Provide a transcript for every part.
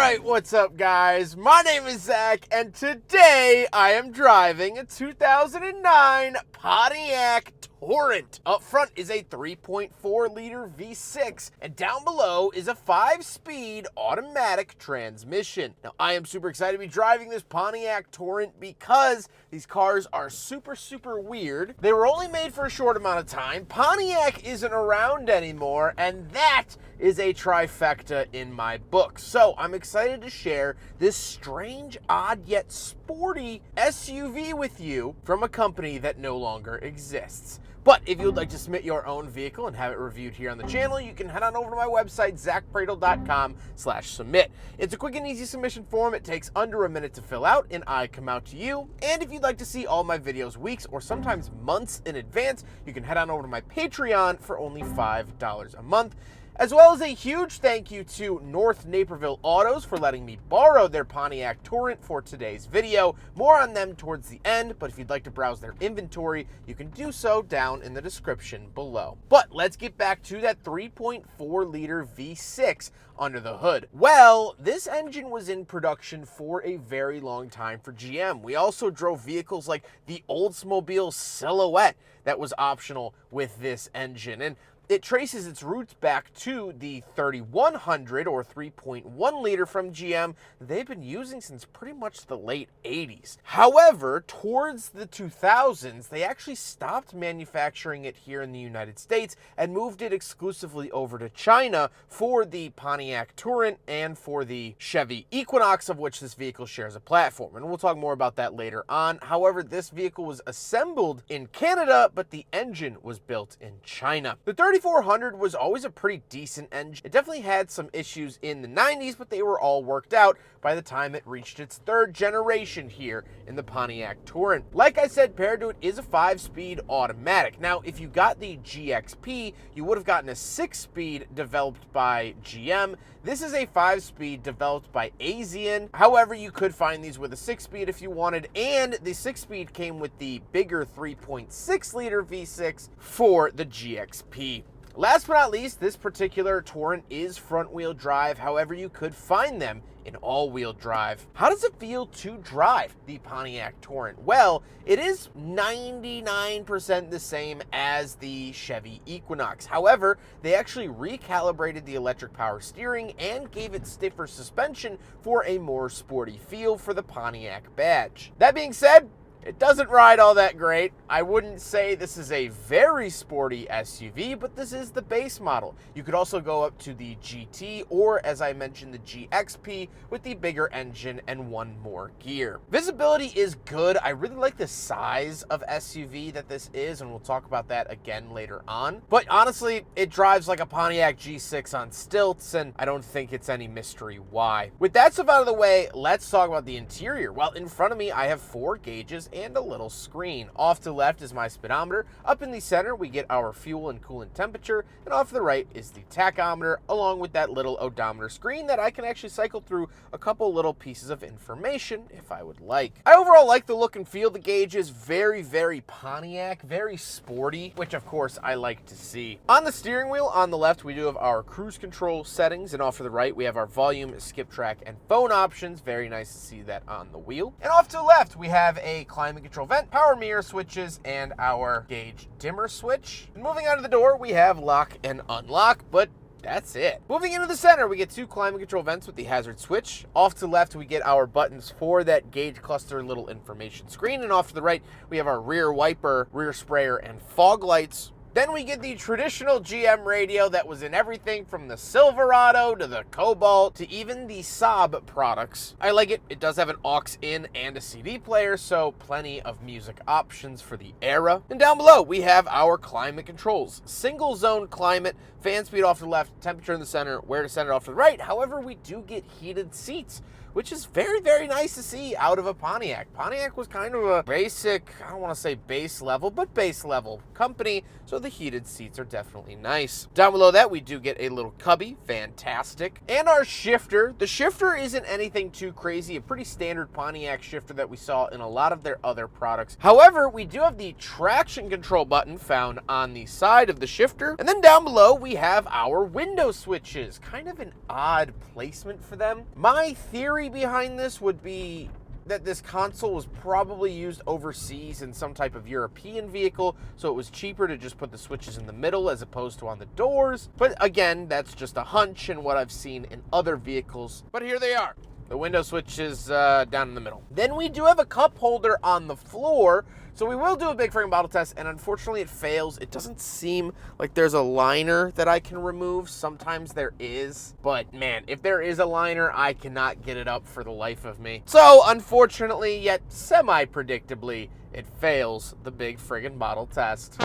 Alright, what's up guys? My name is Zack, and today I am driving a 2009 Pontiac Torrent. Up front is a 3.4 liter V6, and down below is a 5-speed automatic transmission. Now, I am super excited to be driving this Pontiac Torrent because these cars are super weird. They were only made for a short amount of time. Pontiac isn't around anymore, and that is a trifecta in my book. So I'm excited to share this strange, odd, yet sporty SUV with you from a company that no longer exists. But if you would like to submit your own vehicle and have it reviewed here on the channel, you can head on over to my website, zackpradel.com/submit. It's a quick and easy submission form. It takes under a minute to fill out, and I come out to you. And if you'd like to see all my videos weeks or sometimes months in advance, you can head on over to my Patreon for only $5 a month. As well as a huge thank you to North Naperville Autos for letting me borrow their Pontiac Torrent for today's video. More on them towards the end, but if you'd like to browse their inventory, you can do so down in the description below. But let's get back to that 3.4 liter V6 under the hood. Well, this engine was in production for a very long time for GM. We also drove vehicles like the Oldsmobile Silhouette that was optional with this engine, and it traces its roots back to the 3100 or 3.1 liter from GM they've been using since pretty much the late 80s. However, towards the 2000s, they actually stopped manufacturing it here in the United States and moved it exclusively over to China for the Pontiac Torrent and for the Chevy Equinox, of which this vehicle shares a platform. And we'll talk more about that later on. However, this vehicle was assembled in Canada, but the engine was built in China. The 3400 was always a pretty decent engine. It definitely had some issues in the 90s, but they were all worked out by the time it reached its third generation here in the Pontiac Torrent. Like I said, paired to it is a 5-speed automatic. Now, if you got the GXP, you would have gotten a 6-speed developed by GM. This is a 5-speed developed by ASEAN. However, you could find these with a 6-speed if you wanted, and the 6-speed came with the bigger 3.6 liter V6 for the GXP. Last but not least, this particular Torrent is front-wheel drive. However, you could find them in all-wheel drive. How does it feel to drive the Pontiac Torrent? Well, it is 99% the same as the Chevy Equinox. However, they actually recalibrated the electric power steering and gave it stiffer suspension for a more sporty feel for the Pontiac badge. That being said, it doesn't ride all that great. I wouldn't say this is a very sporty SUV, but this is the base model. You could also go up to the GT or, as I mentioned, the GXP with the bigger engine and one more gear. Visibility is good. I really like the size of SUV that this is, and we'll talk about that again later on. But honestly, it drives like a Pontiac G6 on stilts, and I don't think it's any mystery why. With that stuff out of the way, let's talk about the interior. Well, in front of me, I have 4 gauges and a little screen. Off to the left is my speedometer. Up in the center, we get our fuel and coolant temperature, and off to the right is the tachometer, along with that little odometer screen that I can actually cycle through a couple little pieces of information if I would like. I overall like the look and feel. The gauge is very Pontiac, very sporty, which of course I like to see. On the steering wheel, on the left, we do have our cruise control settings, and off to the right, we have our volume, skip track, and phone options. Very nice to see that on the wheel. And off to the left, we have a climate control vent, power mirror switches, and our gauge dimmer switch. And moving out of the door, we have lock and unlock, but that's it. Moving into the center, we get 2 climate control vents with the hazard switch. Off to the left, we get our buttons for that gauge cluster little information screen. And off to the right, we have our rear wiper, rear sprayer, and fog lights. Then we get the traditional GM radio that was in everything from the Silverado to the Cobalt to even the Saab products. I like it. It does have an aux in and a CD player, so plenty of music options for the era. And down below, we have our climate controls. Single zone climate, fan speed off to the left, temperature in the center, wear to center off to the right. However, we do get heated seats, which is very nice to see out of a Pontiac. Pontiac was kind of a basic, I don't want to say base level, but base level company, so the heated seats are definitely nice. Down below that, we do get a little cubby, fantastic. And our shifter. The shifter isn't anything too crazy, a pretty standard Pontiac shifter that we saw in a lot of their other products. However, we do have the traction control button found on the side of the shifter. And then down below, we we have our window switches. Kind of an odd placement for them. My theory behind this would be that this console was probably used overseas in some type of European vehicle, so it was cheaper to just put the switches in the middle as opposed to on the doors. But again, that's just a hunch and what I've seen in other vehicles. But here they are. The window switch is down in the middle. Then we do have a cup holder on the floor. So we will do a big Fring bottle test, and unfortunately it fails. It doesn't seem like there's a liner that I can remove. Sometimes there is, but man, if there is a liner, I cannot get it up for the life of me. So unfortunately, yet semi-predictably, it fails the big friggin' bottle test.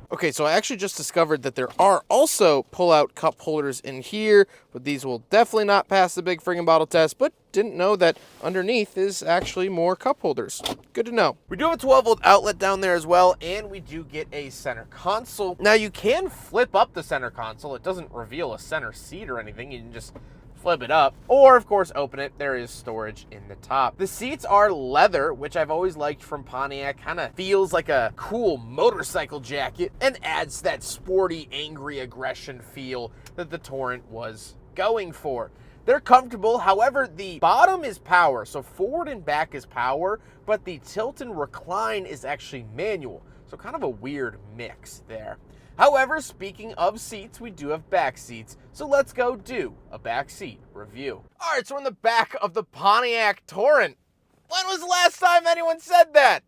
Okay, so I actually just discovered that there are also pull-out cup holders in here, but these will definitely not pass the big friggin' bottle test, but didn't know that underneath is actually more cup holders. Good to know. We do have a 12-volt outlet down there as well, and we do get a center console. Now, you can flip up the center console. It doesn't reveal a center seat or anything. You can just flip it up, or of course open it. There is storage in the top. The seats are leather, which I've always liked from Pontiac. Kind of feels like a cool motorcycle jacket and adds that sporty, angry aggression feel that the Torrent was going for. They're comfortable. However, the bottom is power, so forward and back is power, but the tilt and recline is actually manual, so kind of a weird mix there. However, speaking of seats, we do have back seats, so let's go do a back seat review. All right, so we're in the back of the Pontiac Torrent. When was the last time anyone said that?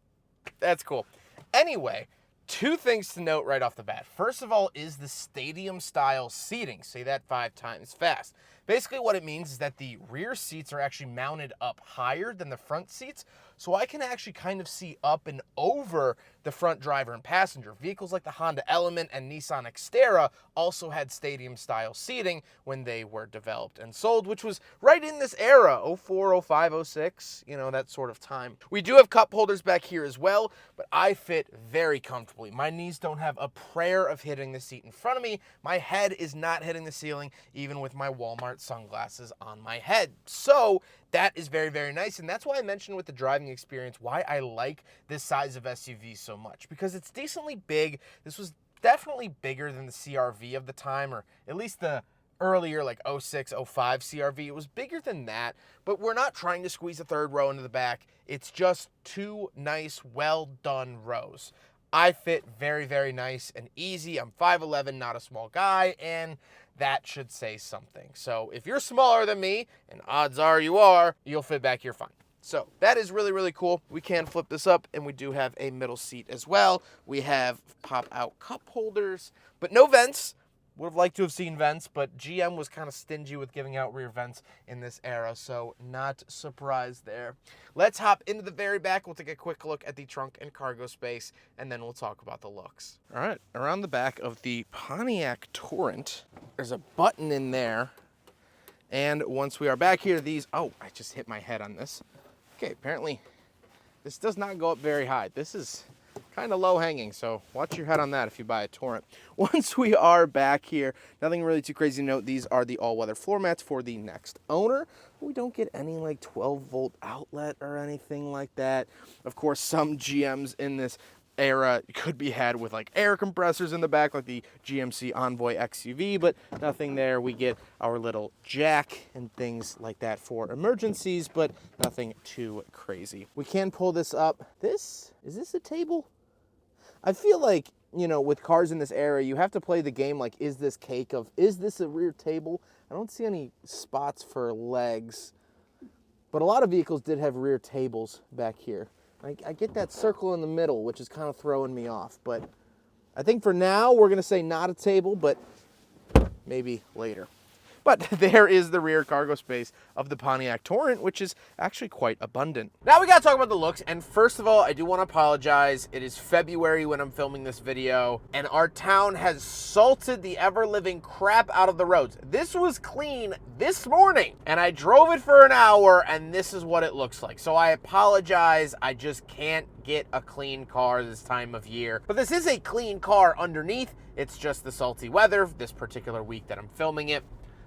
That's cool. Anyway, two things to note right off the bat. First of all is the stadium-style seating. Say that 5 times fast. Basically what it means is that the rear seats are actually mounted up higher than the front seats, so I can actually kind of see up and over the front driver and passenger. Vehicles like the Honda Element and Nissan Xterra also had stadium-style seating when they were developed and sold, which was right in this era, 04, 05, 06, you know, that sort of time. We do have cup holders back here as well, but I fit very comfortably. My knees don't have a prayer of hitting the seat in front of me. My head is not hitting the ceiling, even with my Walmart sunglasses on my head. So that is very, very nice, and that's why I mentioned with the driving experience why I like this size of SUV so much, because it's decently big. This was definitely bigger than the CRV of the time, or at least the earlier, like 06, 05 CRV. It was bigger than that, but we're not trying to squeeze a third row into the back. It's just 2 nice, well-done rows. I fit very, very nice and easy. I'm 5'11", not a small guy, and that should say something. So if you're smaller than me, and odds are you are, you'll fit back here fine. So that is really, really cool. We can flip this up, and we do have a middle seat as well. We have pop-out cup holders, but no vents. Would have liked to have seen vents, but GM was kind of stingy with giving out rear vents in this era, so not surprised there. Let's hop into the very back. We'll take a quick look at the trunk and cargo space, and then we'll talk about the looks. All right, around the back of the Pontiac Torrent, there's a button in there, and once we are back here, these, oh, I just hit my head on this. Okay, apparently this does not go up very high. This is kind of low hanging, so watch your head on that if you buy a Torrent. Once we are back here, nothing really too crazy to note. These are the all-weather floor mats for the next owner. We don't get any like 12-volt outlet or anything like that. Of course, some GMs in this era could be had with like air compressors in the back, like the GMC Envoy XUV, but nothing there. We get our little jack and things like that for emergencies, but nothing too crazy. We can pull this up. Is this a table? I feel like, you know, with cars in this era, you have to play the game like, is this a rear table? I don't see any spots for legs, but a lot of vehicles did have rear tables back here. I get that circle in the middle, which is kind of throwing me off, but I think for now, we're going to say not a table, but maybe later. But there is the rear cargo space of the Pontiac Torrent, which is actually quite abundant. Now we got to talk about the looks, and first of all, I do want to apologize. It is February when I'm filming this video, and our town has salted the ever-living crap out of the roads. This was clean this morning, and I drove it for an hour, and this is what it looks like. So I apologize. I just can't get a clean car this time of year. But this is a clean car underneath. It's just the salty weather this particular week that I'm filming it.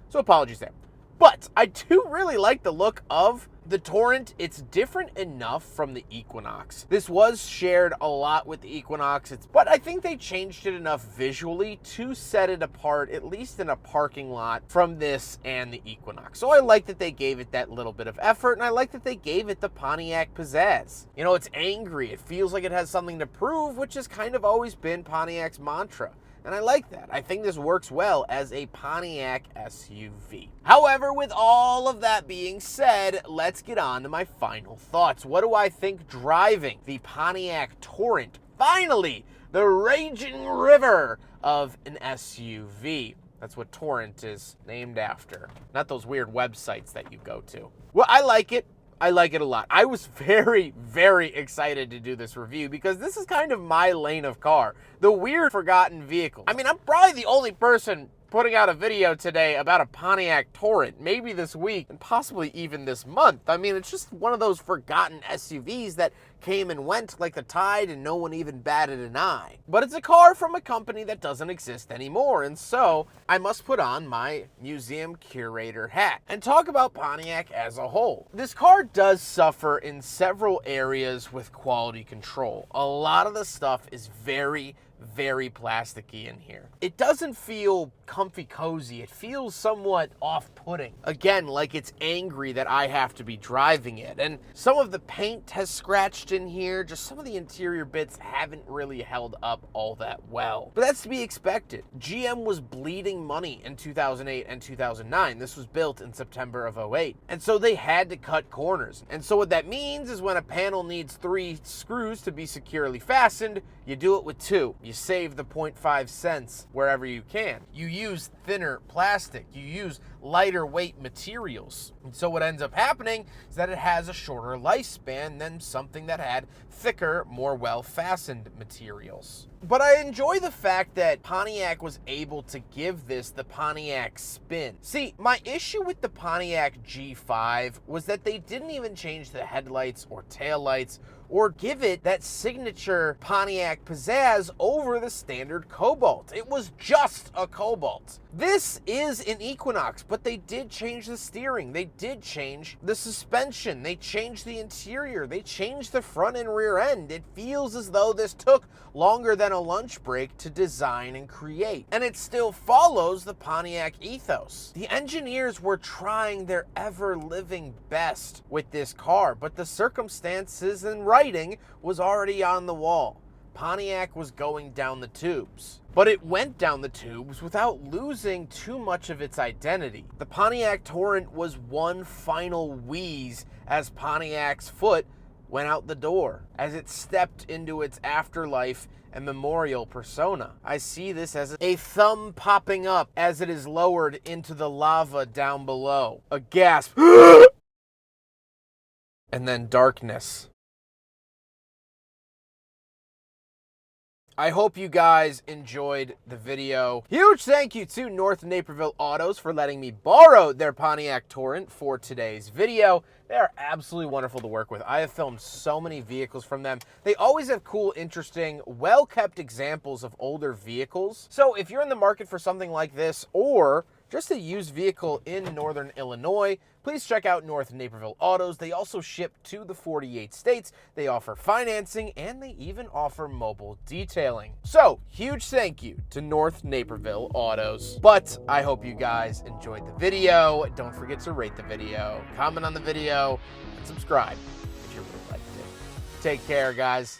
So apologies there. But I do really like the look of The Torrent, it's different enough from the Equinox. This was shared a lot with the Equinox, but I think they changed it enough visually to set it apart, at least in a parking lot, from this and the Equinox. So I like that they gave it that little bit of effort, and I like that they gave it the Pontiac pizzazz. You know, it's angry. It feels like it has something to prove, which has kind of always been Pontiac's mantra. And I like that. I think this works well as a Pontiac SUV. However, with all of that being said, let's get on to my final thoughts. What do I think driving the Pontiac Torrent? Finally, the raging river of an SUV. That's what Torrent is named after. Not those weird websites that you go to. Well, I like it. I like it a lot. I was very, very excited to do this review because this is kind of my lane of car. The weird forgotten vehicle. I mean, I'm probably the only person putting out a video today about a Pontiac Torrent, maybe this week and possibly even this month. I mean, it's just one of those forgotten SUVs that came and went like the tide and no one even batted an eye. But it's a car from a company that doesn't exist anymore, and so I must put on my museum curator hat and talk about Pontiac as a whole. This car does suffer in several areas with quality control. A lot of the stuff is very plasticky in here. It doesn't feel comfy cozy. It feels somewhat off-putting. Again, like it's angry that I have to be driving it. And some of the paint has scratched in here. Just some of the interior bits haven't really held up all that well. But that's to be expected. GM was bleeding money in 2008 and 2009. This was built in September of 2008. And so they had to cut corners. And so what that means is when a panel needs 3 screws to be securely fastened, you do it with 2. You save the 0.5 cents wherever you can. You use thinner plastic. You use lighter weight materials. And so what ends up happening is that it has a shorter lifespan than something that had thicker, more well-fastened materials. But I enjoy the fact that Pontiac was able to give this the Pontiac spin. See, my issue with the Pontiac G5 was that they didn't even change the headlights or taillights or give it that signature Pontiac pizzazz over the standard Cobalt. It was just a Cobalt. This is an Equinox, but they did change the steering. They did change the suspension. They changed the interior. They changed the front and rear end. It feels as though this took longer than a lunch break to design and create. And it still follows the Pontiac ethos. The engineers were trying their ever-living best with this car, but the circumstances and writing was already on the wall. Pontiac was going down the tubes. But it went down the tubes without losing too much of its identity. The Pontiac Torrent was one final wheeze as Pontiac's foot went out the door, as it stepped into its afterlife and memorial persona. I see this as a thumb popping up as it is lowered into the lava down below. A gasp. And then darkness. I hope you guys enjoyed the video. Huge thank you to North Naperville Autos for letting me borrow their Pontiac Torrent for today's video. They are absolutely wonderful to work with. I have filmed so many vehicles from them. They always have cool, interesting, well-kept examples of older vehicles. So if you're in the market for something like this or just a used vehicle in Northern Illinois, please check out North Naperville Autos. They also ship to the 48 states. They offer financing and they even offer mobile detailing. So, huge thank you to North Naperville Autos. But I hope you guys enjoyed the video. Don't forget to rate the video, comment on the video, and subscribe if you really liked it. Take care, guys.